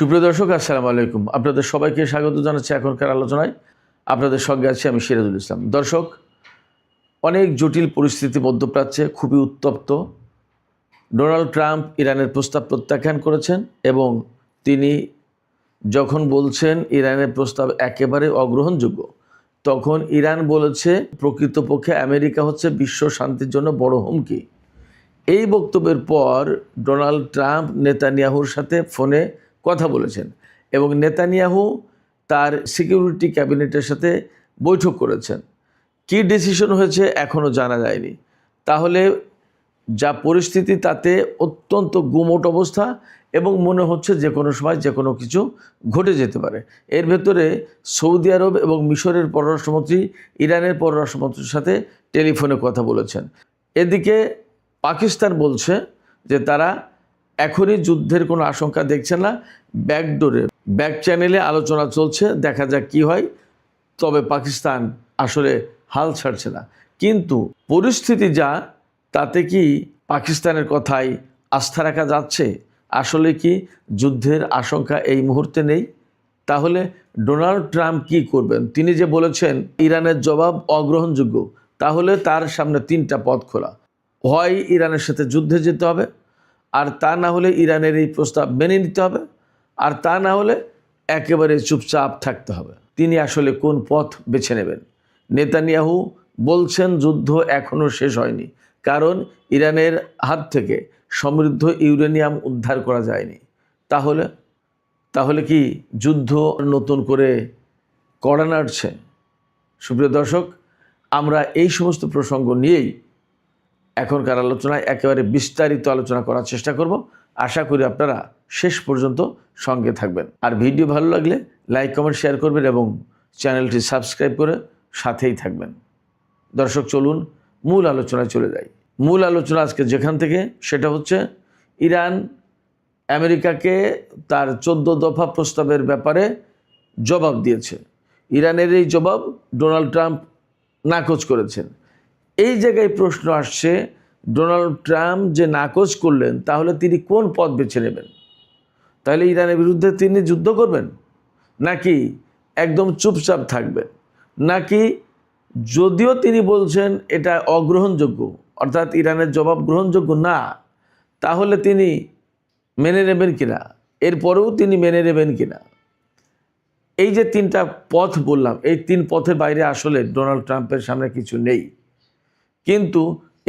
সুপ্রিয় দর্শক, আসসালামু আলাইকুম। আপনাদের সবাইকে স্বাগত জানাচ্ছি এখনকার আলোচনায়। আপনাদের সঙ্গে আছি আমি সিরাজুল ইসলাম। দর্শক, অনেক জটিল পরিস্থিতি মধ্যপ্রাচ্যে খুবই উত্তপ্ত। ডোনাল্ড ট্রাম্প ইরানের প্রস্তাব প্রত্যাখ্যান করেছেন এবং তিনি যখন বলছেন ইরানের প্রস্তাব একেবারে অগ্রহণযোগ্য, তখন ইরান বলেছে প্রকৃতপক্ষে আমেরিকা হচ্ছে বিশ্ব শান্তির জন্য বড় হুমকি। এই বক্তব্যের পর ডোনাল্ড ট্রাম্প নেতানিয়াহুর সাথে ফোনে কথা বলেছেন এবং নেতানিয়াহু তার সিকিউরিটি ক্যাবিনেটের সাথে বৈঠক করেছেন। কী ডিসিশন হয়েছে এখনও জানা যায়নি। তাহলে যা পরিস্থিতি তাতে অত্যন্ত গুমোট অবস্থা এবং মনে হচ্ছে যে কোনো সময় যে কোনো কিছু ঘটে যেতে পারে। এর ভেতরে সৌদি আরব এবং মিশরের পররাষ্ট্রমন্ত্রী ইরানের পররাষ্ট্রমন্ত্রীর সাথে টেলিফোনে কথা বলেছেন। এদিকে পাকিস্তান বলছে যে তারা এখনই যুদ্ধের কোনো আশঙ্কা দেখছে না, ব্যাকডোরে ব্যাক চ্যানেলে আলোচনা চলছে, দেখা যাক কী হয়। তবে পাকিস্তান আসলে হাল ছাড়ছে না। কিন্তু পরিস্থিতি যা, তাতে কি পাকিস্তানের কথায় আস্থা রাখা যাচ্ছে? আসলে কি যুদ্ধের আশঙ্কা এই মুহূর্তে নেই? তাহলে ডোনাল্ড ট্রাম্প কি করবেন? তিনি যে বলেছেন ইরানের জবাব অগ্রহণযোগ্য, তাহলে তার সামনে তিনটা পথ খোলা। হয় ইরানের সাথে যুদ্ধে যেতে হবে, আর তা না হলে ইরানের এই প্রস্তাব মেনে নিতে হবে, আর তা না হলে একেবারে চুপচাপ থাকতে হবে। তিনি আসলে কোন পথ বেছে নেবেন? নেতানিয়াহু বলছেন যুদ্ধ এখনও শেষ হয়নি, কারণ ইরানের হাত থেকে সমৃদ্ধ ইউরেনিয়াম উদ্ধার করা যায়নি। তাহলে কি যুদ্ধ নতুন করে কড়া নাড়ছে? সুপ্রিয় দর্শক, আমরা এই সমস্ত প্রসঙ্গ নিয়েই এখনকার আলোচনায় একেবারে বিস্তারিত আলোচনা করার চেষ্টা করব। আশা করি আপনারা শেষ পর্যন্ত সঙ্গে থাকবেন। আর ভিডিও ভালো লাগলে লাইক, কমেন্ট, শেয়ার করবেন এবং চ্যানেলটি সাবস্ক্রাইব করে সাথেই থাকবেন। দর্শক, চলুন মূল আলোচনায় চলে যাই। মূল আলোচনা আজকে যেখান থেকে, সেটা হচ্ছে ইরান আমেরিকাকে তার 14 দফা প্রস্তাবের ব্যাপারে জবাব দিয়েছে। ইরানের এই জবাব ডোনাল্ড ট্রাম্প নাকচ করেছেন। এই জায়গায় প্রশ্ন আসছে, ডোনাল্ড ট্রাম্প যে নাকচ করলেন, তাহলে তিনি কোন পথ বেছে নেবেন? তাহলে ইরানের বিরুদ্ধে তিনি যুদ্ধ করবেন, নাকি একদম চুপচাপ থাকবেন, নাকি যদিও তিনি বলছেন এটা অগ্রহণযোগ্য, অর্থাৎ ইরানের জবাব গ্রহণযোগ্য না, তাহলে তিনি মেনে নেবেন কিনা, এরপরেও তিনি মেনে নেবেন কিনা? এই যে তিনটা পথ বললাম, এই তিন পথের বাইরে আসলে ডোনাল্ড ট্রাম্পের সামনে কিছু নেই। কিন্তু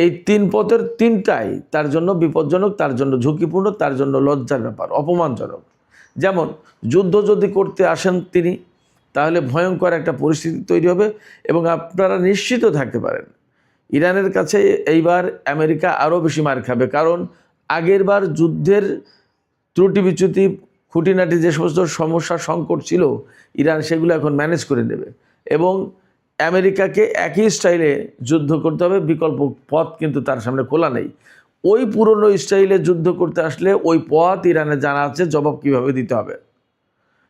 এই তিন পথের তিনটাই তার জন্য বিপজ্জনক, তার জন্য ঝুঁকিপূর্ণ, তার জন্য লজ্জার ব্যাপার, অপমানজনক। যেমন যুদ্ধ যদি করতে আসেন তিনি, তাহলে ভয়ঙ্কর একটা পরিস্থিতি তৈরি হবে এবং আপনারা নিশ্চিত থাকতে পারেন ইরানের কাছে এইবার আমেরিকা আরও বেশি মার খাবে। কারণ আগের বার যুদ্ধের ত্রুটি বিচ্যুতি, খুঁটিনাটি যে সমস্ত সমস্যা সংকট ছিল, ইরান সেগুলো এখন ম্যানেজ করে নেবে এবং আমেরিকাকে একই স্টাইলে যুদ্ধ করতে হবে, বিকল্প পথ কিন্তু তার সামনে খোলা নেই। ওই পুরনো স্টাইলে যুদ্ধ করতে আসলে ওই পথ ইরানে জানা আছে, জবাব কীভাবে দিতে হবে।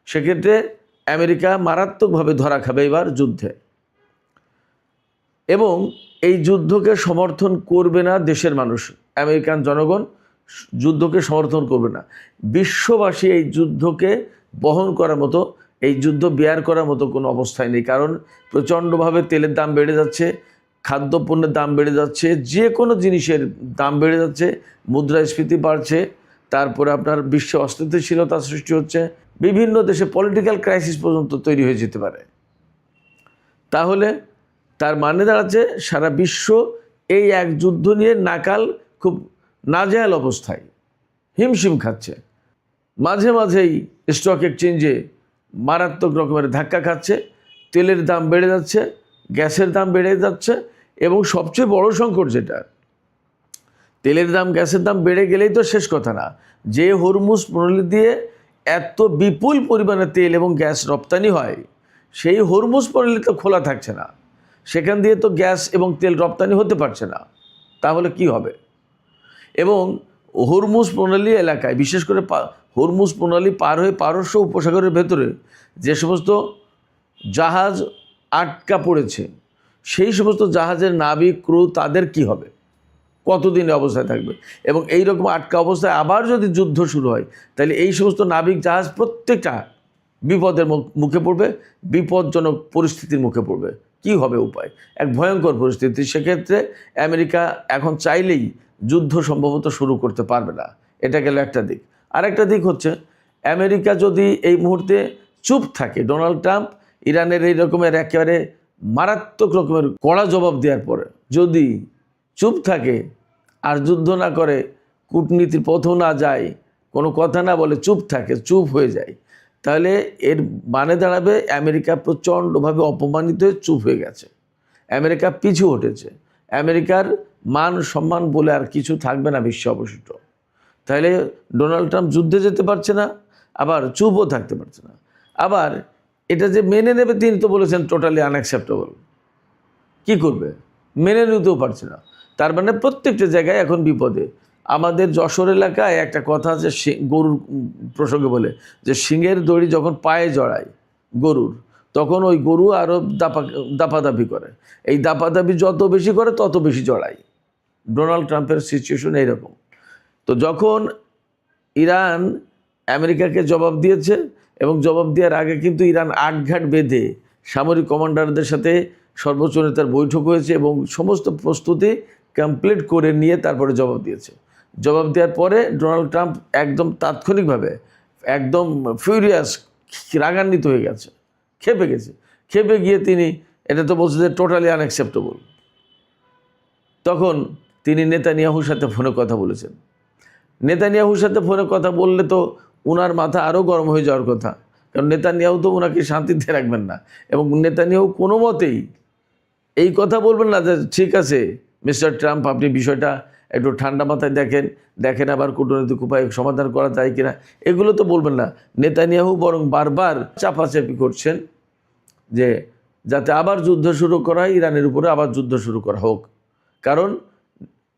সেক্ষেত্রে আমেরিকা মারাত্মকভাবে ধরা খাবে এবার যুদ্ধে, এবং এই যুদ্ধকে সমর্থন করবে না দেশের মানুষ। আমেরিকান জনগণ যুদ্ধকে সমর্থন করবে না। বিশ্ববাসী এই যুদ্ধকে বহন করার মতো, এই যুদ্ধ বেয়ার করার মতো কোনো অবস্থায় নেই। কারণ প্রচণ্ডভাবে তেলের দাম বেড়ে যাচ্ছে, খাদ্যপণ্যের দাম বেড়ে যাচ্ছে, যে কোনো জিনিসের দাম বেড়ে যাচ্ছে, মুদ্রাস্ফীতি বাড়ছে, তারপরে আপনার বিশ্বে অস্থিতিশীলতা সৃষ্টি হচ্ছে, বিভিন্ন দেশে পলিটিক্যাল ক্রাইসিস পর্যন্ত তৈরি হয়ে যেতে পারে। তাহলে তার মানে দাঁড়াচ্ছে সারা বিশ্ব এই এক যুদ্ধ নিয়ে নাকাল, খুব নাজেহাল অবস্থায় হিমশিম খাচ্ছে। মাঝে মাঝেই স্টক এক্সচেঞ্জে মারাত্মক রকমের ধাক্কা খাচ্ছে, তেলের দাম বেড়ে যাচ্ছে, গ্যাসের দাম বেড়ে যাচ্ছে, এবং সবচেয়ে বড় সংকট যেটা, তেলের দাম, গ্যাসের দাম বেড়ে গেলেই তো শেষ কথা না। যে হরমুজ প্রণালী দিয়ে এত বিপুল পরিমাণে তেল এবং গ্যাস রপ্তানি হয়, সেই হরমুজ প্রণালী তো খোলা থাকছে না, সেখান দিয়ে তো গ্যাস এবং তেল রপ্তানি হতে পারছে না। তাহলে কি হবে? এবং হরমুজ প্রণালী এলাকায়, বিশেষ করে হরমুজ প্রণালী পার হয়ে পারস্য উপসাগরের ভেতরে যে সমস্ত জাহাজ আটকা পড়েছে, সেই সমস্ত জাহাজের নাবিক, ক্রু, তাদের কি হবে? কতদিন এই অবস্থায় থাকবে। এবং এই রকম আটকা অবস্থায় আবার যদি যুদ্ধ শুরু হয়, তাহলে এই সমস্ত নাবিক জাহাজ প্রত্যেকটা বিপদের মুখে পড়বে, বিপজ্জনক পরিস্থিতির মুখে পড়বে। কি হবে উপায়? এক ভয়ঙ্কর পরিস্থিতি। সেক্ষেত্রে আমেরিকা এখন চাইলেই যুদ্ধ সম্ভবত শুরু করতে পারবে না। এটা গেল একটা দিক। আর একটা দিক হচ্ছে, আমেরিকা যদি এই মুহূর্তে চুপ থাকে, ডোনাল্ড ট্রাম্প ইরানের এই রকমের একেবারে মারাত্মক রকমের কড়া জবাব দেওয়ার পরে যদি চুপ থাকে আর যুদ্ধ না করে, কূটনীতির পথও না যায়, কোনো কথা না বলে চুপ থাকে, চুপ হয়ে যায়, তাহলে এর মানে দাঁড়াবে আমেরিকা প্রচণ্ডভাবে অপমানিত হয়ে চুপ হয়ে গেছে, আমেরিকা পিছু হটেছে, আমেরিকার মান সম্মান বলে আর কিছু থাকবে না বিশ্বে অবশিষ্ট। তাহলে ডোনাল্ড ট্রাম্প যুদ্ধে যেতে পারছে না, আবার চুপও থাকতে পারছে না। আবার এটা যে মেনে নেবে, তিনি তো বলেছেন টোটালি আনঅ্যাকসেপ্টেবল। কি করবে? মেনে নিতেও পারছে না। তার মানে প্রত্যেকটা জায়গায় এখন বিপদে। আমাদের যশোর এলাকায় একটা কথা আছে, গরুর প্রসঙ্গে বলে, যে শিঙের দড়ি যখন পায়ে জড়ায় গরুর, তখন ওই গরু আরও দাপাদাপি করে। এই দাপাদাপি যত বেশি করে তত বেশি জড়ায়। ডোনাল্ড ট্রাম্পের সিচুয়েশন এইরকম। তো যখন ইরান আমেরিকাকে জবাব দিয়েছে, এবং জবাব দেওয়ার আগে কিন্তু ইরান আটঘাট বেঁধে সামরিক কমান্ডারদের সাথে সর্বোচ্চ নেতার বৈঠক হয়েছে এবং সমস্ত প্রস্তুতি কমপ্লিট করে নিয়ে তারপরে জবাব দিয়েছে। জবাব দেওয়ার পরে ডোনাল্ড ট্রাম্প একদম তাৎক্ষণিকভাবে একদম ফিউরিয়াস, রাগান্বিত হয়ে গেছে, খেপে গেছে। খেপে গিয়ে তিনি এটা তো বলছে যে টোটালি আনঅ্যাকসেপ্টেবল। তখন তিনি নেতানিয়াহুর সাথে ফোনে কথা বলেছেন। নেতানিয়াহুর সাথে ফোনে কথা বললে তো ওনার মাথা আরও গরম হয়ে যাওয়ার কথা, কারণ নেতানিয়াহু তো ওনাকে শান্তিতে রাখবেন না। এবং নেতানিয়াহু কোনো মতেই এই কথা বলবেন না যে ঠিক আছে মিস্টার ট্রাম্প, আপনি বিষয়টা একটু ঠান্ডা মাথায় দেখেন আবার কূটনৈতিক উপায়ে সমাধান করা যায় কিনা, এগুলো তো বলবেন না। নেতানিয়াহু বরং বারবার চাপাচাপি করছেন যে যাতে আবার যুদ্ধ শুরু করা হয়, ইরানের উপরে আবার যুদ্ধ শুরু করা হোক। কারণ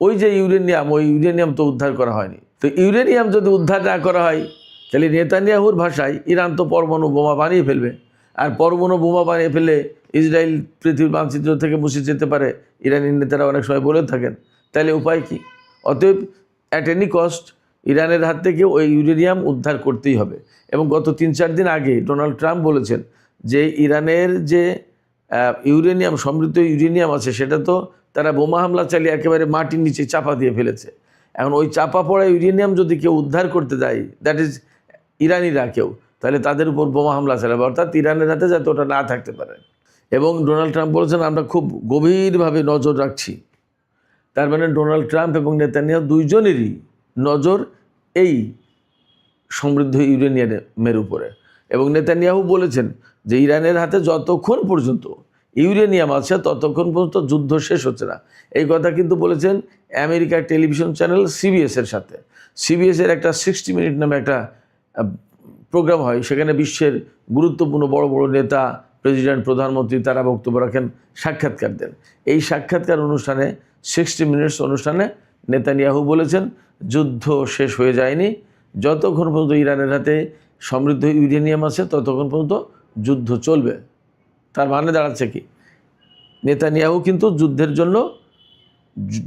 ওই যে ইউরেনিয়াম তো উদ্ধার করা হয়নি। তো ইউরেনিয়াম যদি উদ্ধার না করা হয়, তাহলে নেতানিয়াহুর ভাষায় ইরান তো পরমাণু বোমা বানিয়ে ফেলবে। আর পরমাণু বোমা বানিয়ে ফেললে ইসরায়েল পৃথিবীর মানচিত্র থেকে মুছে যেতে পারে, ইরানি নেতারা অনেক সময় বলে থাকেন। তাহলে উপায় কি? অতএব অ্যাট এনি কস্ট ইরানের হাত থেকে ওই ইউরেনিয়াম উদ্ধার করতেই হবে। এবং গত 3-4 দিন আগে ডোনাল্ড ট্রাম্প বলেছেন যে ইরানের যে ইউরেনিয়াম, সমৃদ্ধ ইউরেনিয়াম আছে, সেটা তো তারা বোমা হামলা চালিয়ে একেবারে মাটির নিচে চাপা দিয়ে ফেলেছে। এখন ওই চাপা পড়া ইউরেনিয়াম যদি কেউ উদ্ধার করতে যায়, দ্যাট ইজ ইরানিরা কেউ, তাহলে তাদের উপর বোমা হামলা চালাবে, অর্থাৎ ইরানের হাতে যাতে ওটা না থাকতে পারে। এবং ডোনাল্ড ট্রাম্প বলেছেন আমরা খুব গভীরভাবে নজর রাখছি। তার মানে ডোনাল্ড ট্রাম্প এবং নেতানিয়াহু দুইজনেরই নজর এই সমৃদ্ধ ইউরেনিয়ামের উপরে। এবং নেতানিয়াহু বলেছেন যে ইরানের হাতে যতক্ষণ পর্যন্ত ইউরেনিয়াম আছে ততক্ষণ পর্যন্ত যুদ্ধ শেষ হচ্ছে না। এই কথা কিন্তু বলেছেন আমেরিকার টেলিভিশন চ্যানেল সিবিএসের সাথে। সিবিএসের একটা 60 মিনিট নামে একটা প্রোগ্রাম হয়, সেখানে বিশ্বের গুরুত্বপূর্ণ বড় বড় নেতা, প্রেসিডেন্ট, প্রধানমন্ত্রী তারা বক্তব্য রাখেন, সাক্ষাৎকার দেন। এই সাক্ষাৎকার অনুষ্ঠানে 60 মিনিটস অনুষ্ঠানে নেতানিয়াহু বলেছেন যুদ্ধ শেষ হয়ে যায়নি, যতক্ষণ পর্যন্ত ইরানের হাতে সমৃদ্ধ ইউরেনিয়াম আছে ততক্ষণ পর্যন্ত যুদ্ধ চলবে। তার মানে দাঁড়াচ্ছে কি, নেতানিয়াহু কিন্তু যুদ্ধের জন্য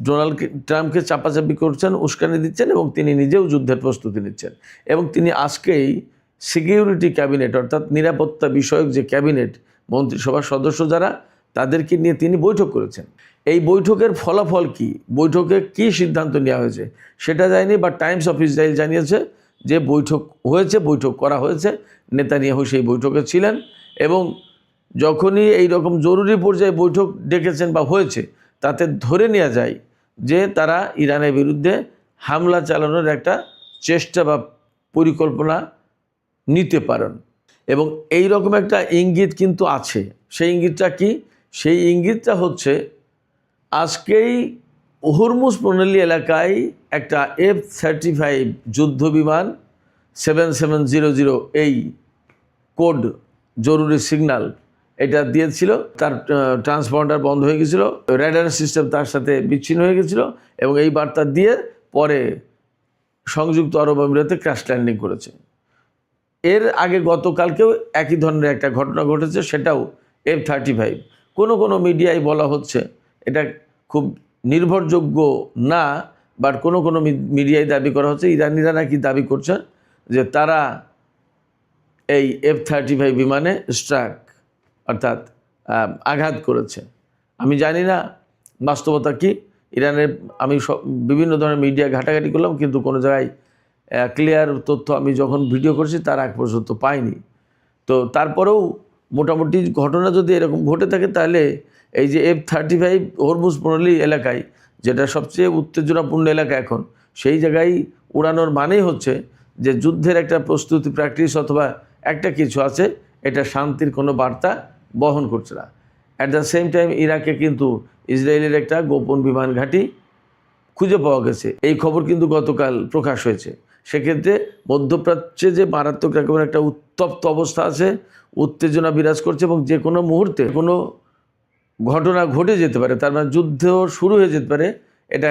ডোনাল্ড ট্রাম্পকে চাপাচাপি করছেন, উস্কানি দিচ্ছেন এবং তিনি নিজেও যুদ্ধের প্রস্তুতি নিচ্ছেন। এবং তিনি আজকেই সিকিউরিটি ক্যাবিনেট, অর্থাৎ নিরাপত্তা বিষয়ক যে ক্যাবিনেট, মন্ত্রিসভার সদস্য যারা, তাদেরকে নিয়ে তিনি বৈঠক করেছেন। এই বৈঠকের ফলাফল কি, বৈঠকে কি সিদ্ধান্ত নেওয়া হয়েছে সেটা যায়নি, বা টাইমস অফ ইসরায়েল জানিয়েছে যে বৈঠক হয়েছে, বৈঠক করা হয়েছে। নেতানিয়াহু সেই বৈঠকে ছিলেন এবং যখনই এই রকম জরুরি পর্যায়ে বৈঠক ডেকেছেন বা হয়েছে, তাতে ধরে নেওয়া যায় যে তারা ইরানের বিরুদ্ধে হামলা চালানোর একটা চেষ্টা বা পরিকল্পনা নিতে পারেন। এবং এই রকম একটা ইঙ্গিত কিন্তু আছে। সেই ইঙ্গিতটা কি? সেই ইঙ্গিতটা হচ্ছে আজকেই হরমুজ প্রণালী এলাকায় একটা F-35 যুদ্ধ বিমান 7700 এই কোড জরুরি সিগন্যাল এটা দিয়েছিল, তার ট্রান্সপন্ডার বন্ধ হয়ে গেছিল, রেডার সিস্টেম তার সাথে বিচ্ছিন্ন হয়ে গেছিল এবং এই বার্তা দিয়ে পরে সংযুক্ত আরব আমিরাতে ক্র্যাশ ল্যান্ডিং করেছে। এর আগে গতকালকেও একই ধরনের একটা ঘটনা ঘটেছে, সেটাও F-35। কোনো মিডিয়ায় বলা হচ্ছে, এটা খুব নির্ভরযোগ্য না, বাট কোনো কোনো মিডিয়ায় দাবি করা হচ্ছে ইরানিরা নাকি দাবি করছে যে তারা এই F-35 বিমানে স্ট্রাইক অর্থাৎ আঘাত করেছে। আমি জানি না বাস্তবতা কি। ইরানের আমি বিভিন্ন ধরনের মিডিয়া ঘাটাঘাটি করলাম, কিন্তু কোনো জায়গায় ক্লিয়ার তথ্য আমি যখন ভিডিও করছি তার আগ পর্যন্ত পাইনি। তো তারপরেও মোটামুটি ঘটনা যদি এরকম ঘটে থাকে, তাহলে এই যে F-35 হরমুজ প্রণালী এলাকায়, যেটা সবচেয়ে উত্তেজনাপূর্ণ এলাকা এখন, সেই জায়গায় উড়ানোর মানেই হচ্ছে যে যুদ্ধের একটা প্রস্তুতি, প্র্যাকটিস অথবা একটা কিছু আছে, এটা শান্তির কোনো বার্তা বহন করছে না। অ্যাট দ্য সেম টাইম ইরাকে কিন্তু ইসরায়েলের একটা গোপন বিমান ঘাঁটি খুঁজে পাওয়া গেছে, এই খবর কিন্তু গতকাল প্রকাশ হয়েছে। সেক্ষেত্রে মধ্যপ্রাচ্যে যে মারাত্মক রকমের একটা উত্তপ্ত অবস্থা আছে, উত্তেজনা বিরাজ করছে এবং যে কোনো মুহূর্তে কোনো ঘটনা ঘটে যেতে পারে, তার মানে যুদ্ধ শুরু হয়ে যেতে পারে। এটা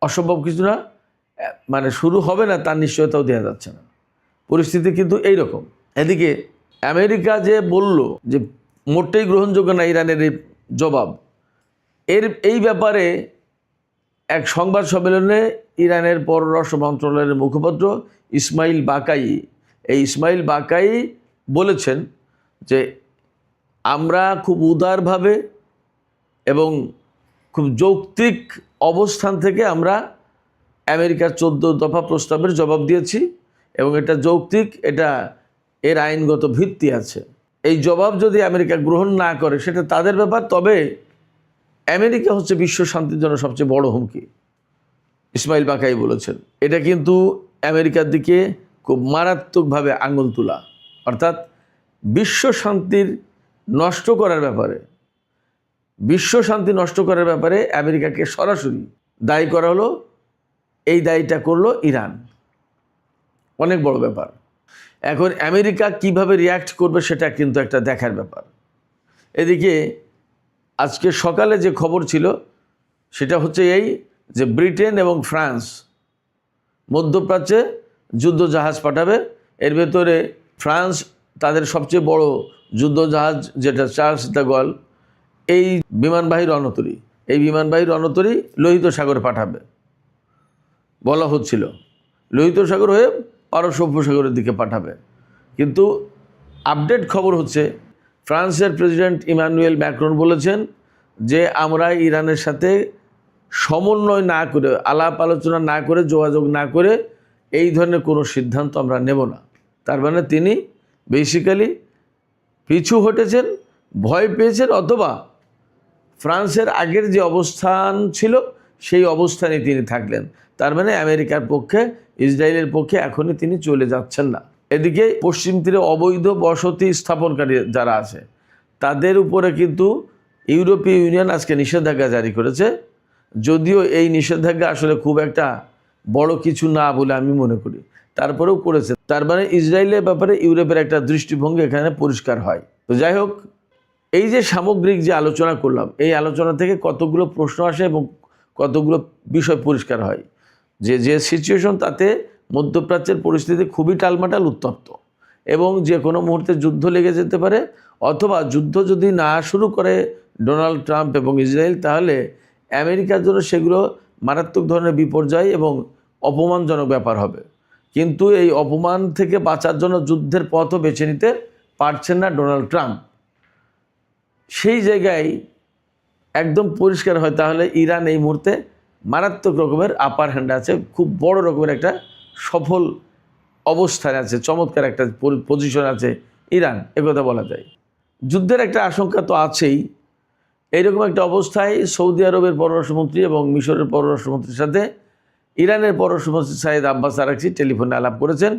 অসম্ভব কিছু না, মানে শুরু হবে না তার নিশ্চয়তাও দেওয়া যাচ্ছে না। পরিস্থিতি কিন্তু এই রকম। এদিকে আমেরিকা যে বলল যে মোটেই গ্রহণযোগ্য না ইরানের এই জবাব, এই ব্যাপারে এক সংবাদ সম্মেলনে ইরানের পররাষ্ট্র মন্ত্রণালয়ের মুখপাত্র ইসমাইল বাকাই বলেছেন যে আমরা খুব উদারভাবে এবং খুব যৌক্তিক অবস্থান থেকে আমরা আমেরিকার 14 দফা প্রস্তাবের জবাব দিয়েছি এবং এটা যৌক্তিক, এর আইনগত ভিত্তি আছে। এই জবাব যদি আমেরিকা গ্রহণ না করে সেটা তাদের ব্যাপার, তবে আমেরিকা হচ্ছে বিশ্ব শান্তির জন্য সবচেয়ে বড় হুমকি, ইসমাইল বাকাই বলেছেন। এটা কিন্তু আমেরিকার দিকে খুব মারাত্মকভাবে আঙুল তোলা, অর্থাৎ বিশ্ব শান্তি নষ্ট করার ব্যাপারে আমেরিকাকে সরাসরি দায়ী করা হলো। এই দায়ীটা করলো ইরান, অনেক বড় ব্যাপার। এখন আমেরিকা কিভাবে রিয়্যাক্ট করবে সেটা কিন্তু একটা দেখার ব্যাপার। এদিকে আজকে সকালে যে খবর ছিল সেটা হচ্ছে এই যে ব্রিটেন এবং ফ্রান্স মধ্যপ্রাচ্যে যুদ্ধজাহাজ পাঠাবে। এর ভেতরে ফ্রান্স তাদের সবচেয়ে বড় যুদ্ধজাহাজ যেটা চার্লস দ্য গল, এই বিমানবাহী রণতরী লোহিত সাগরে পাঠাবে বলা হচ্ছিল। লোহিত সাগর হয়ে পারস্য উপসাগরের দিকে পাঠাবে। কিন্তু আপডেট খবর হচ্ছে ফ্রান্সের প্রেসিডেন্ট ইমানুয়েল ম্যাক্রন বলেছেন যে আমরা ইরানের সাথে সমন্বয় না করে, আলাপ আলোচনা না করে, যোগাযোগ না করে এই ধরনের কোনো সিদ্ধান্ত আমরা নেব না। তার মানে তিনি বেসিক্যালি পিছু হটেছেন, ভয় পেয়েছেন, অথবা ফ্রান্সের আগের যে অবস্থান ছিল সেই অবস্থানে তিনি থাকলেন। তার মানে আমেরিকার পক্ষে, ইসরায়েলের পক্ষে এখনই তিনি চলে যাচ্ছেন না। এদিকে পশ্চিম তীরে অবৈধ বসতি স্থাপনকারী যারা আছে তাদের উপরে কিন্তু ইউরোপীয় ইউনিয়ন আজকে নিষেধাজ্ঞা জারি করেছে। যদিও এই নিষেধাজ্ঞা আসলে খুব একটা বড় কিছু না বলে আমি মনে করি, তারপরেও করেছে। তার মানে ইসরায়েলের ব্যাপারে ইউরোপের একটা দৃষ্টিভঙ্গি এখানে পরিষ্কার হয়। তো যাই হোক, এই যে সামগ্রিক যে আলোচনা করলাম, এই আলোচনা থেকে কতগুলো প্রশ্ন আসে এবং কতগুলো বিষয় পরিষ্কার হয় যে সিচুয়েশন, তাতে মধ্যপ্রাচ্যের পরিস্থিতি খুবই টালমাটাল, উত্তপ্ত এবং যে কোনো মুহূর্তে যুদ্ধ লেগে যেতে পারে। অথবা যুদ্ধ যদি না শুরু করে ডোনাল্ড ট্রাম্প এবং ইসরায়েল, তাহলে আমেরিকার জন্য সেগুলো মারাত্মক ধরনের বিপর্যয় এবং অপমানজনক ব্যাপার হবে। কিন্তু এই অপমান থেকে বাঁচার জন্য যুদ্ধের পথও বেছে নিতে পারছেন না ডোনাল্ড ট্রাম্প। সেই জায়গায় একদম পরিষ্কার হয় তাহলে ইরান এই মুহূর্তে মারাত্মক রকমের আপার হ্যান্ড আছে, খুব বড় রকমের একটা সফল অবস্থায় আছে, চমৎকার একটা পজিশন আছে ইরান, একথা বলা যায়। যুদ্ধের একটা আশঙ্কা তো আছেই। এইরকম একটা অবস্থায় সৌদি আরবের পররাষ্ট্রমন্ত্রী এবং মিশরের পররাষ্ট্রমন্ত্রীর সাথে ইরানের পররাষ্ট্রমন্ত্রী সাইদ আব্বাস আরাকচি টেলিফোনে আলাপ করেছেন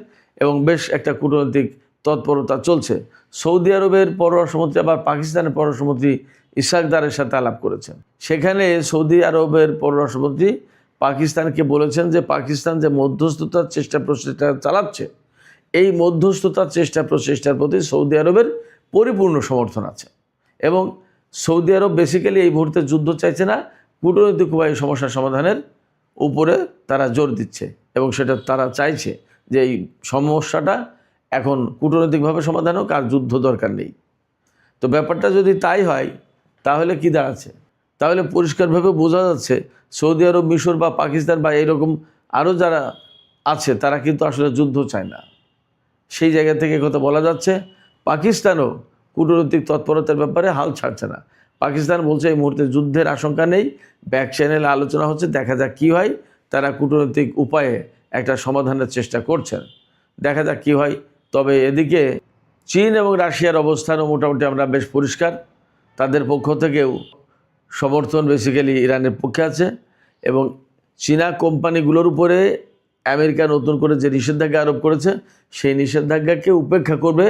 এবং বেশ একটা কূটনৈতিক তৎপরতা চলছে। সৌদি আরবের পররাষ্ট্রমন্ত্রী আবার পাকিস্তানের পররাষ্ট্রমন্ত্রী ইশাক দারের সাথে আলাপ করেছেন। সেখানে সৌদি আরবের পররাষ্ট্রমন্ত্রী পাকিস্তানকে বলেছেন যে পাকিস্তান যে মধ্যস্থতার প্রচেষ্টা চালাচ্ছে, এই মধ্যস্থতার প্রচেষ্টার প্রতি সৌদি আরবের পরিপূর্ণ সমর্থন আছে এবং সৌদি আরব বেসিক্যালি এই মুহূর্তে যুদ্ধ চাইছে না, কূটনৈতিক উপায়ে সমস্যার সমাধানের উপরে তারা জোর দিচ্ছে এবং সেটা তারা চাইছে যে এই সমস্যাটা এখন কূটনৈতিকভাবে সমাধান হোক, আর যুদ্ধ দরকার নেই। তো ব্যাপারটা যদি তাই হয় তাহলে কি দাঁড়াচ্ছে? তাহলে পরিষ্কারভাবে বোঝা যাচ্ছে সৌদি আরব, মিশর বা পাকিস্তান বা এরকম আরও যারা আছে তারা কিন্তু আসলে যুদ্ধ চায় না। সেই জায়গা থেকে কথা বলা যাচ্ছে পাকিস্তানও কূটনৈতিক তৎপরতার ব্যাপারে হাল ছাড়ছে না। পাকিস্তান বলছে এই মুহূর্তে যুদ্ধের আশঙ্কা নেই, ব্যাক চ্যানেলে আলোচনা হচ্ছে, দেখা যাক কী হয়। তারা কূটনৈতিক উপায়ে একটা সমাধানের চেষ্টা করছেন, দেখা যাক কী হয়। তবে এদিকে চীন এবং রাশিয়ার অবস্থানও মোটামুটি আমরা বেশ পরিষ্কার। তাদের পক্ষ থেকেও সমর্থন বেসিক্যালি ইরানের পক্ষে আছে এবং চীনা কোম্পানিগুলোর উপরে আমেরিকা নতুন করে যে নিষেধাজ্ঞা আরোপ করেছে সেই নিষেধাজ্ঞাকে উপেক্ষা করবে,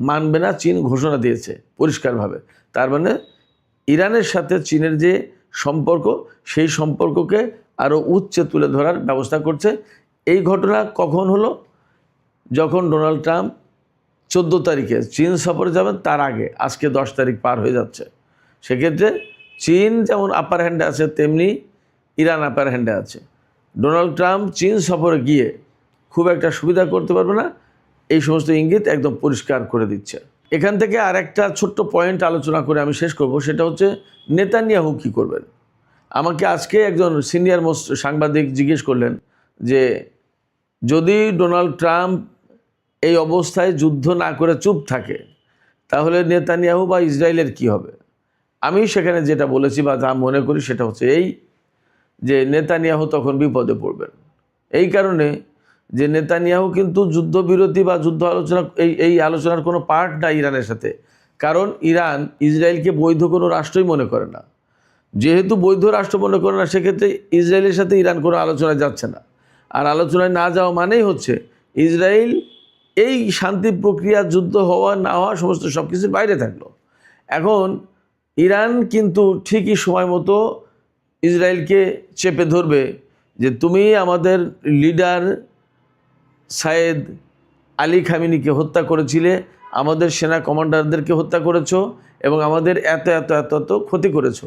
মানবে না, চীন ঘোষণা দিয়েছে পরিষ্কারভাবে। তার মানে ইরানের সাথে চীনের যে সম্পর্ক সেই সম্পর্ককে আরও উচ্চে তুলে ধরার ব্যবস্থা করছে। এই ঘটনা কখন হলো? যখন ডোনাল্ড ট্রাম্প 14 তারিখে চীন সফরে যাবেন তার আগে, আজকে 10 তারিখ পার হয়ে যাচ্ছে। সেক্ষেত্রে চীন যেমন আপার হ্যান্ডে আছে তেমনি ইরান আপার হ্যান্ডে আছে। ডোনাল্ড ট্রাম্প চীন সফরে গিয়ে খুব একটা সুবিধা করতে পারবে না, এই সমস্ত ইঙ্গিত একদম পরিষ্কার করে দিচ্ছে। এখান থেকে আর একটা ছোট্ট পয়েন্ট আলোচনা করে আমি শেষ করব, সেটা হচ্ছে নেতানিয়াহু কী করবেন। আমাকে আজকে একজন সিনিয়র মোস্ট সাংবাদিক জিজ্ঞেস করলেন যে যদি ডোনাল্ড ট্রাম্প এই অবস্থায় যুদ্ধ না করে চুপ থাকে তাহলে নেতানিয়াহু বা ইসরায়েলের কি হবে। আমি সেখানে যেটা বলেছি বা যা মনে করি সেটা হচ্ছে এই যে নেতানিয়াহু তখন বিপদে পড়বেন। এই কারণে যে নেতানিয়াহু কিন্তু যুদ্ধবিরতি বা যুদ্ধ আলোচনা এই আলোচনার কোনো পার্ট না ইরানের সাথে, কারণ ইরান ইসরায়েলকে বৈধ কোনো রাষ্ট্রই মনে করে না। যেহেতু বৈধ রাষ্ট্র মনে করে না, সেক্ষেত্রে ইসরায়েলের সাথে ইরান কোনো আলোচনায় যাচ্ছে না। আর আলোচনায় না যাওয়া মানেই হচ্ছে ইসরায়েল এই শান্তি প্রক্রিয়া, যুদ্ধ হওয়া না হওয়া সমস্ত সব কিছুর বাইরে থাকলো। এখন ইরান কিন্তু ঠিকই সময় মতো ইসরায়েলকে চেপে ধরবে যে তুমি আমাদের লিডার সাইয়েদ আলী খামেনিকে হত্যা করেছিলে, আমাদের সেনা কমান্ডারদেরকে হত্যা করেছো এবং আমাদের এত এত এত এত ক্ষতি করেছো,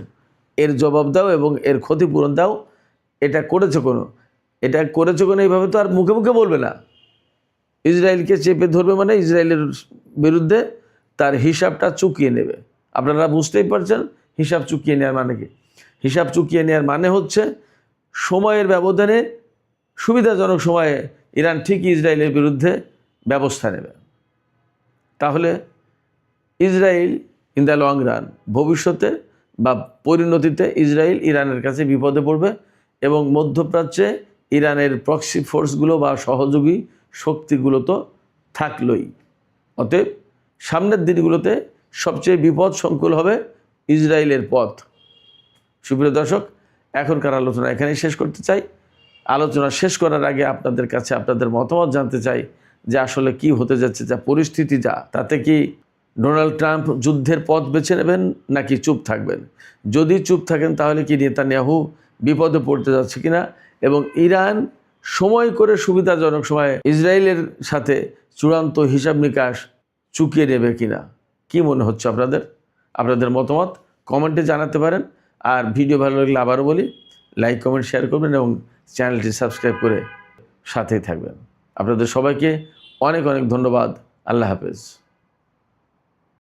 এর জবাব দাও এবং এর ক্ষতিপূরণ দাও। এটা করেছো কোনো এইভাবে তো আর মুখে মুখে বলবে না। ইসরায়েলকে চেপে ধরবে মানে ইসরায়েলের বিরুদ্ধে তার হিসাবটা চুকিয়ে নেবে। আপনারা বুঝতেই পারছেন হিসাব চুকিয়ে নেওয়ার মানে কি। হিসাব চুকিয়ে নেওয়ার মানে হচ্ছে সময়ের ব্যবধানে, সুবিধাজনক সময়ে ইরান ঠিকই ইসরায়েলের বিরুদ্ধে ব্যবস্থা নেবে। তাহলে Israel in the long run, ভবিষ্যতে বা পরিণতিতে ইসরায়েল ইরানের কাছে বিপদে পড়বে এবং মধ্যপ্রাচ্যে ইরানের প্রক্সি ফোর্সগুলো বা সহযোগী শক্তিগুলো তো থাকলই। অতএব সামনের দিনগুলোতে সবচেয়ে বিপদ সংকুল হবে ইসরায়েলের পথ। সুপ্রিয় দর্শক, এখনকার আলোচনা এখানেই শেষ করতে চাই। আলোচনা শেষ করার আগে আপনাদের কাছে আপনাদের মতামত জানতে চাই যে আসলে কি হতে যাচ্ছে, যা পরিস্থিতি যা, তাতে কি ডোনাল্ড ট্রাম্প যুদ্ধের পথ বেছে নেবেন নাকি চুপ থাকবেন? যদি চুপ থাকেন তাহলে কি নেতানিয়াহু বিপদে পড়তে যাচ্ছে কিনা এবং ইরান সময় করে সুবিধাজনক সময়ে ইসরায়েলের সাথে চূড়ান্ত হিসাব নিকাশ চুকিয়ে নেবে কিনা, কি মনে হচ্ছে আপনাদের মতামত কমেন্টে জানাতে পারেন। আর ভিডিও ভালো লাগলে আবারও বলি, লাইক কমেন্ট শেয়ার করবেন এবং চ্যানেলটি সাবস্ক্রাইব করে সাথেই থাকবেন। আপনাদের সবাইকে অনেক অনেক ধন্যবাদ। আল্লাহ হাফেজ।